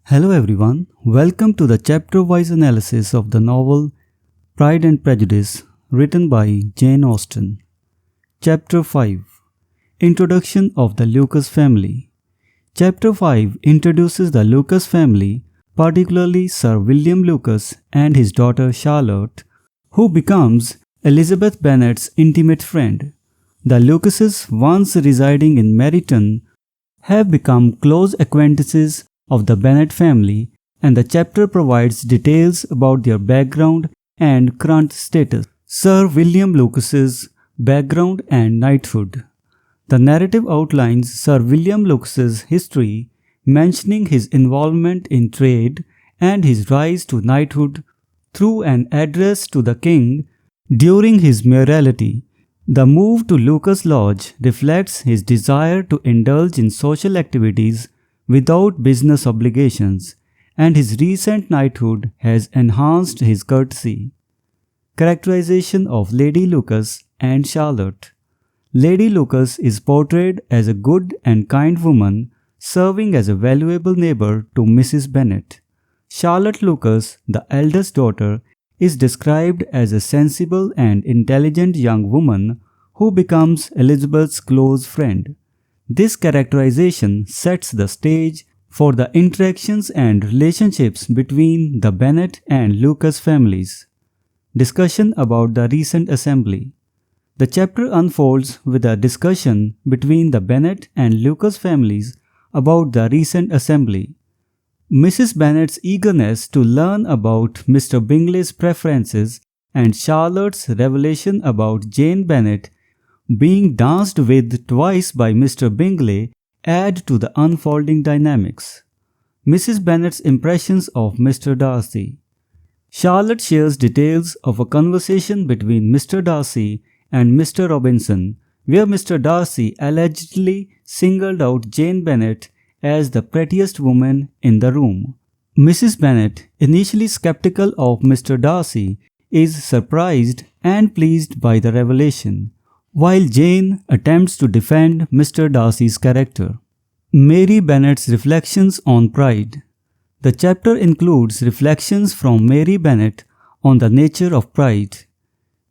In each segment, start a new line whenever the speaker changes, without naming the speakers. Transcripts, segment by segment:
Hello everyone, welcome to the chapter-wise analysis of the novel Pride and Prejudice written by Jane Austen. Chapter 5 Introduction of the Lucas Family. Chapter 5 introduces the Lucas family, particularly Sir William Lucas and his daughter Charlotte, who becomes Elizabeth Bennet's intimate friend. The Lucases, once residing in Meryton, have become close acquaintances of the Bennet family, and the chapter provides details about their background and current status. Sir William Lucas's background and knighthood. The narrative outlines Sir William Lucas's history, mentioning his involvement in trade and his rise to knighthood through an address to the king during his mayoralty. The move to Lucas Lodge reflects his desire to indulge in social activities without business obligations, and his recent knighthood has enhanced his courtesy. Characterization of Lady Lucas and Charlotte. Lady Lucas is portrayed as a good and kind woman, serving as a valuable neighbor to Mrs. Bennet. Charlotte Lucas, the eldest daughter, is described as a sensible and intelligent young woman who becomes Elizabeth's close friend. This characterization sets the stage for the interactions and relationships between the Bennet and Lucas families. Discussion about the recent assembly. The chapter unfolds with a discussion between the Bennet and Lucas families about the recent assembly. Mrs. Bennet's eagerness to learn about Mr. Bingley's preferences and Charlotte's revelation about Jane Bennet being danced with twice by Mr. Bingley add to the unfolding dynamics. Mrs. Bennet's impressions of Mr. Darcy. Charlotte shares details of a conversation between Mr. Darcy and Mr. Robinson, where Mr. Darcy allegedly singled out Jane Bennet as the prettiest woman in the room. Mrs. Bennet, initially skeptical of Mr. Darcy, is surprised and pleased by the revelation, while Jane attempts to defend Mr. Darcy's character. Mary Bennet's reflections on pride. The chapter includes reflections from Mary Bennet on the nature of pride.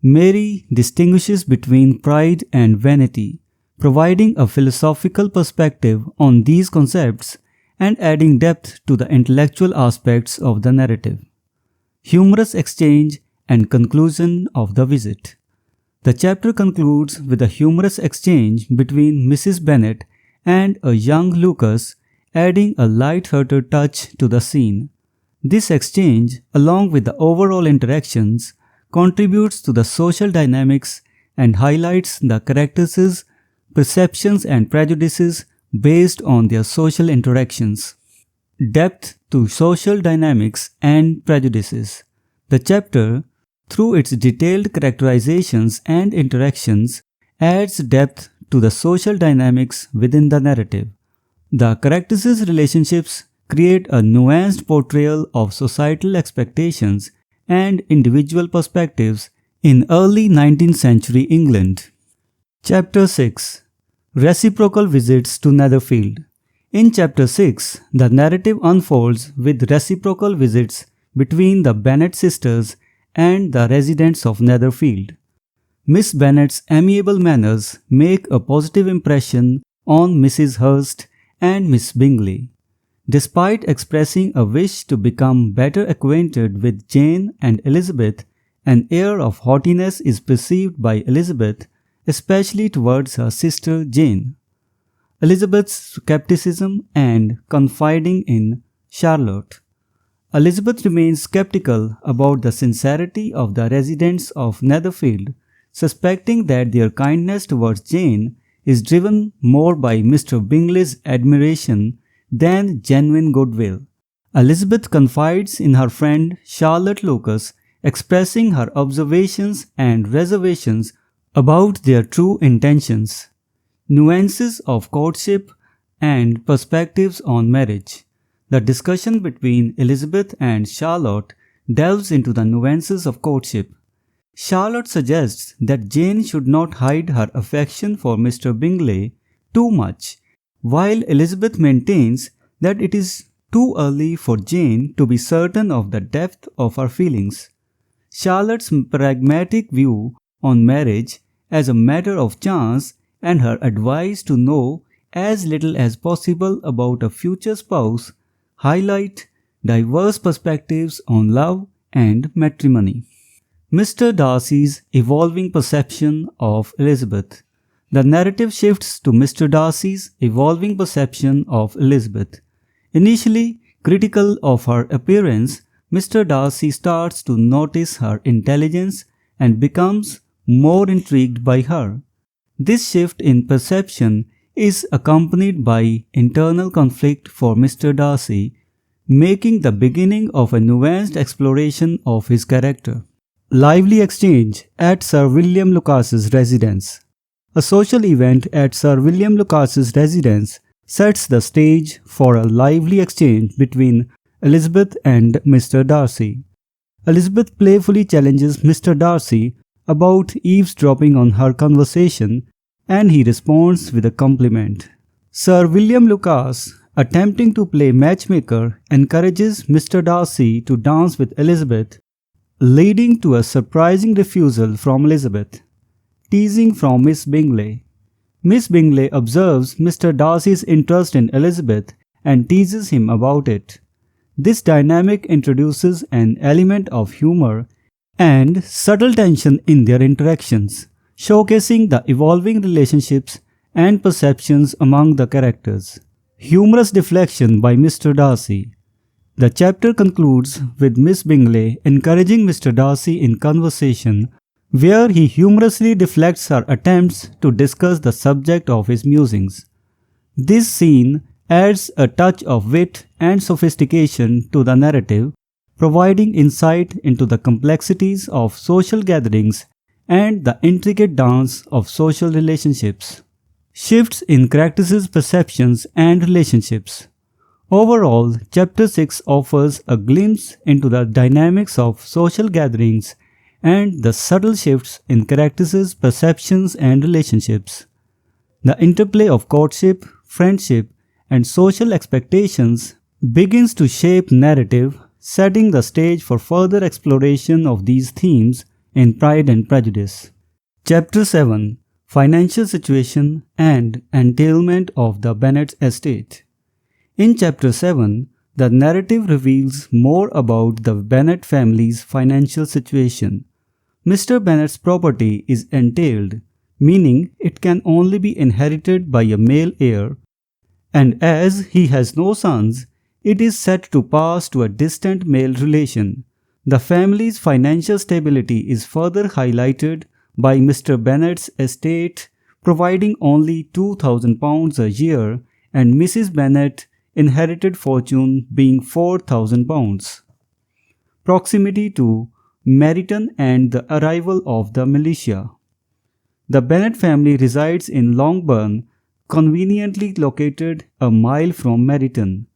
Mary distinguishes between pride and vanity, providing a philosophical perspective on these concepts and adding depth to the intellectual aspects of the narrative. Humorous exchange and conclusion of the visit. The chapter concludes with a humorous exchange between Mrs. Bennet and a young Lucas, adding a light-hearted touch to the scene. This exchange, along with the overall interactions, contributes to the social dynamics and highlights the characters' perceptions and prejudices based on their social interactions. Depth to social dynamics and prejudices. The chapter, through its detailed characterizations and interactions, adds depth to the social dynamics within the narrative. The characters' relationships create a nuanced portrayal of societal expectations and individual perspectives in early 19th century England. Chapter 6 Reciprocal Visits to Netherfield. In Chapter 6, the narrative unfolds with reciprocal visits between the Bennet sisters and the residents of Netherfield. Miss Bennet's amiable manners make a positive impression on Mrs. Hurst and Miss Bingley. Despite expressing a wish to become better acquainted with Jane and Elizabeth, an air of haughtiness is perceived by Elizabeth, especially towards her sister Jane. Elizabeth's skepticism and confiding in Charlotte. Elizabeth remains skeptical about the sincerity of the residents of Netherfield, suspecting that their kindness towards Jane is driven more by Mr. Bingley's admiration than genuine goodwill. Elizabeth confides in her friend Charlotte Lucas, expressing her observations and reservations about their true intentions. Nuances of courtship and perspectives on marriage. The discussion between Elizabeth and Charlotte delves into the nuances of courtship. Charlotte suggests that Jane should not hide her affection for Mr. Bingley too much, while Elizabeth maintains that it is Too early for Jane to be certain of the depth of her feelings. Charlotte's pragmatic view on marriage as a matter of chance and her advice to know as little as possible about a future spouse highlight diverse perspectives on love and matrimony. Mr. Darcy's evolving perception of Elizabeth. The narrative shifts to Mr. Darcy's evolving perception of Elizabeth. Initially critical of her appearance, Mr. Darcy starts to notice her intelligence and becomes more intrigued by her. This shift in perception is accompanied by internal conflict for Mr. Darcy, making the beginning of a nuanced exploration of his character. Lively exchange at Sir William Lucas's residence. A social event at Sir William Lucas's residence sets the stage for a lively exchange between Elizabeth and Mr. Darcy. Elizabeth playfully challenges Mr. Darcy about eavesdropping on her conversation, and he responds with a compliment. Sir William Lucas, attempting to play matchmaker, encourages Mr. Darcy to dance with Elizabeth, leading to a surprising refusal from Elizabeth. Teasing from Miss Bingley. Miss Bingley observes Mr. Darcy's interest in Elizabeth and teases him about it. This dynamic introduces an element of humor and subtle tension in their interactions, showcasing the evolving relationships and perceptions among the characters. Humorous deflection by Mr. Darcy. The chapter concludes with Miss Bingley encouraging Mr. Darcy in conversation, where he humorously deflects her attempts to discuss the subject of his musings. This scene adds a touch of wit and sophistication to the narrative, providing insight into the complexities of social gatherings and the intricate dance of social relationships. Shifts in characters' perceptions and relationships. Overall, Chapter 6 offers a glimpse into the dynamics of social gatherings and the subtle shifts in characters' perceptions and relationships. The interplay of courtship, friendship, and social expectations begins to shape narrative, setting the stage for further exploration of these themes in Pride and Prejudice. Chapter 7. Financial Situation and Entailment of the Bennet's Estate. In Chapter 7, the narrative reveals more about the Bennet family's financial situation. Mr. Bennet's property is entailed, meaning it can only be inherited by a male heir, and as he has no sons, it is set to pass to a distant male relation. The family's financial stability is further highlighted by Mr. Bennet's estate providing only £2,000 a year and Mrs. Bennet inherited fortune being £4,000. Proximity to Meryton and the arrival of the militia. The Bennet family resides in Longbourn, conveniently located a mile from Meryton.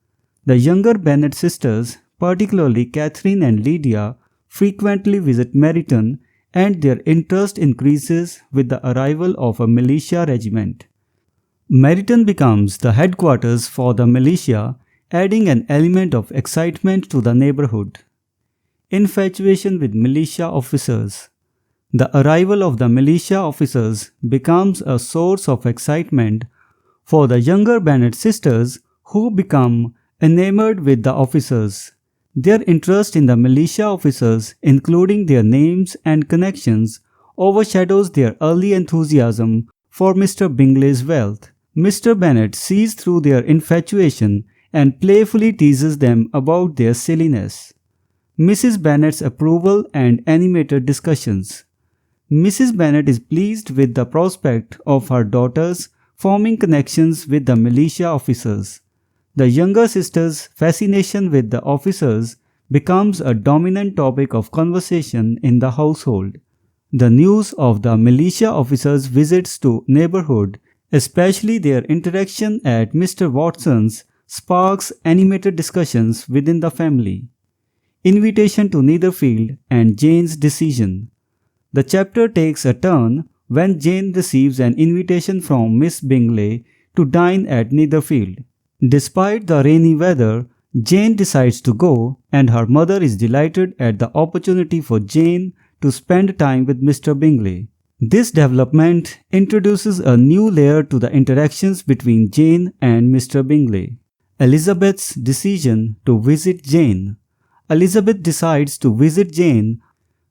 The younger Bennet sisters, particularly Catherine and Lydia, frequently visit Meryton, and their interest increases with the arrival of a militia regiment. Meryton becomes the headquarters for the militia, adding an element of excitement to the neighborhood. Infatuation with militia officers. The arrival of the militia officers becomes a source of excitement for the younger Bennet sisters, who become enamored with the officers. Their interest in the militia officers, including their names and connections, overshadows their early enthusiasm for Mr. Bingley's wealth. Mr. Bennet sees through their infatuation and playfully teases them about their silliness. Mrs. Bennet's approval and animated discussions. Mrs. Bennet is pleased with the prospect of her daughters forming connections with the militia officers. The younger sister's fascination with the officers becomes a dominant topic of conversation in the household. The news of the militia officers' visits to neighborhood, especially their interaction at Mr. Watson's, sparks animated discussions within the family. Invitation to Netherfield and Jane's decision. The chapter takes a turn when Jane receives an invitation from Miss Bingley to dine at Netherfield. Despite the rainy weather, Jane decides to go, and her mother is delighted at the opportunity for Jane to spend time with Mr. Bingley. This development introduces a new layer to the interactions between Jane and Mr. Bingley. Elizabeth's decision to visit Jane. Elizabeth decides to visit Jane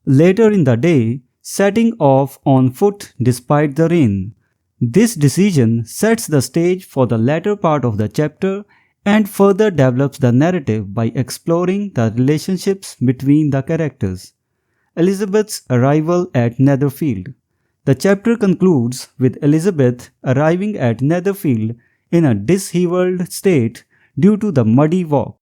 later in the day, setting off on foot despite the rain. This decision sets the stage for the latter part of the chapter and further develops the narrative by exploring the relationships between the characters. Elizabeth's arrival at Netherfield. The chapter concludes with Elizabeth arriving at Netherfield in a disheveled state due to the muddy walk.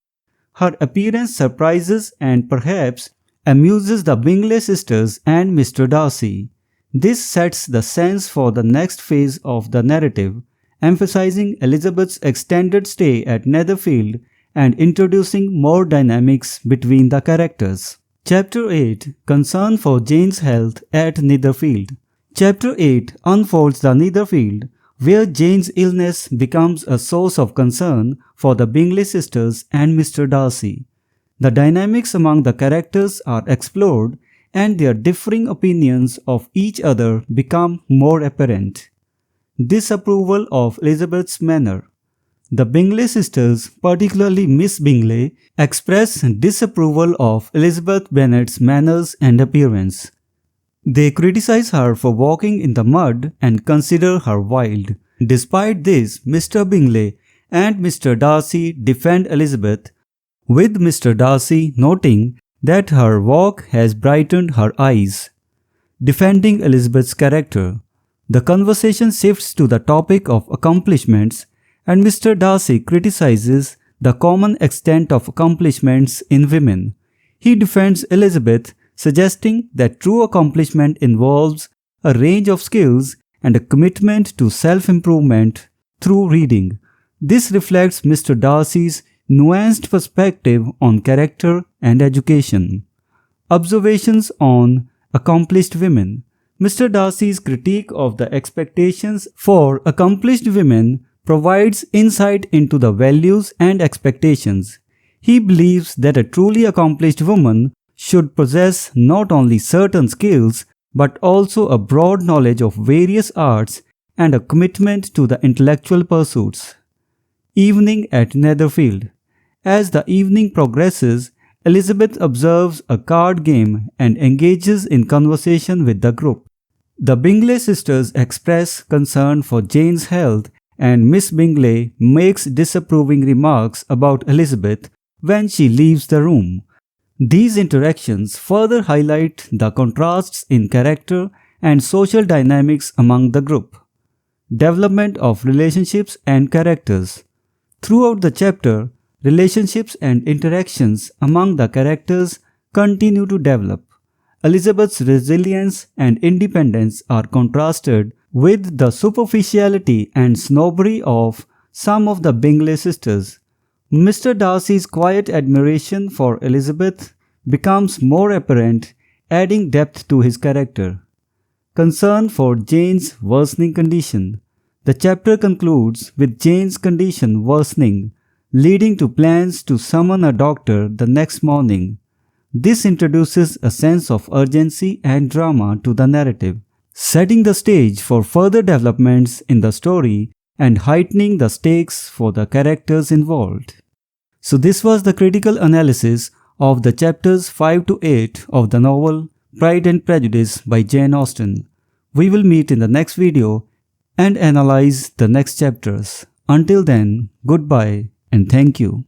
Her appearance surprises and perhaps amuses the Bingley sisters and Mr. Darcy. This sets the sense for the next phase of the narrative, emphasizing Elizabeth's extended stay at Netherfield and introducing more dynamics between the characters. Chapter 8 – Concern for Jane's health at Netherfield. Chapter 8 unfolds the Netherfield, where Jane's illness becomes a source of concern for the Bingley sisters and Mr. Darcy. The dynamics among the characters are explored, and their differing opinions of each other become more apparent. Disapproval of Elizabeth's manner. The Bingley sisters, particularly Miss Bingley, express disapproval of Elizabeth Bennet's manners and appearance. They criticize her for walking in the mud and consider her wild. Despite this, Mr. Bingley and Mr. Darcy defend Elizabeth, with Mr. Darcy noting that her walk has brightened her eyes. Defending Elizabeth's character. The conversation shifts to the topic of accomplishments, and Mr. Darcy criticizes the common extent of accomplishments in women. He defends Elizabeth, suggesting that true accomplishment involves a range of skills and a commitment to self-improvement through reading. This reflects Mr. Darcy's nuanced perspective on character and education. Observations on accomplished women. Mr. Darcy's critique of the expectations for accomplished women provides insight into the values and expectations. He believes that a truly accomplished woman should possess not only certain skills but also a broad knowledge of various arts and a commitment to the intellectual pursuits. Evening at Netherfield. As the evening progresses, Elizabeth observes a card game and engages in conversation with the group. The Bingley sisters express concern for Jane's health, and Miss Bingley makes disapproving remarks about Elizabeth when she leaves the room. These interactions further highlight the contrasts in character and social dynamics among the group. Development of relationships and characters. Throughout the chapter, relationships and interactions among the characters continue to develop. Elizabeth's resilience and independence are contrasted with the superficiality and snobbery of some of the Bingley sisters. Mr. Darcy's quiet admiration for Elizabeth becomes more apparent, adding depth to his character. Concern for Jane's worsening condition. The chapter concludes with Jane's condition worsening, leading to plans to summon a doctor the next morning. This introduces a sense of urgency and drama to the narrative, setting the stage for further developments in the story and heightening the stakes for the characters involved. So this was the critical analysis of the chapters 5 to 8 of the novel Pride and Prejudice by Jane Austen. We will meet in the next video and analyze the next chapters. Until then, goodbye and thank you.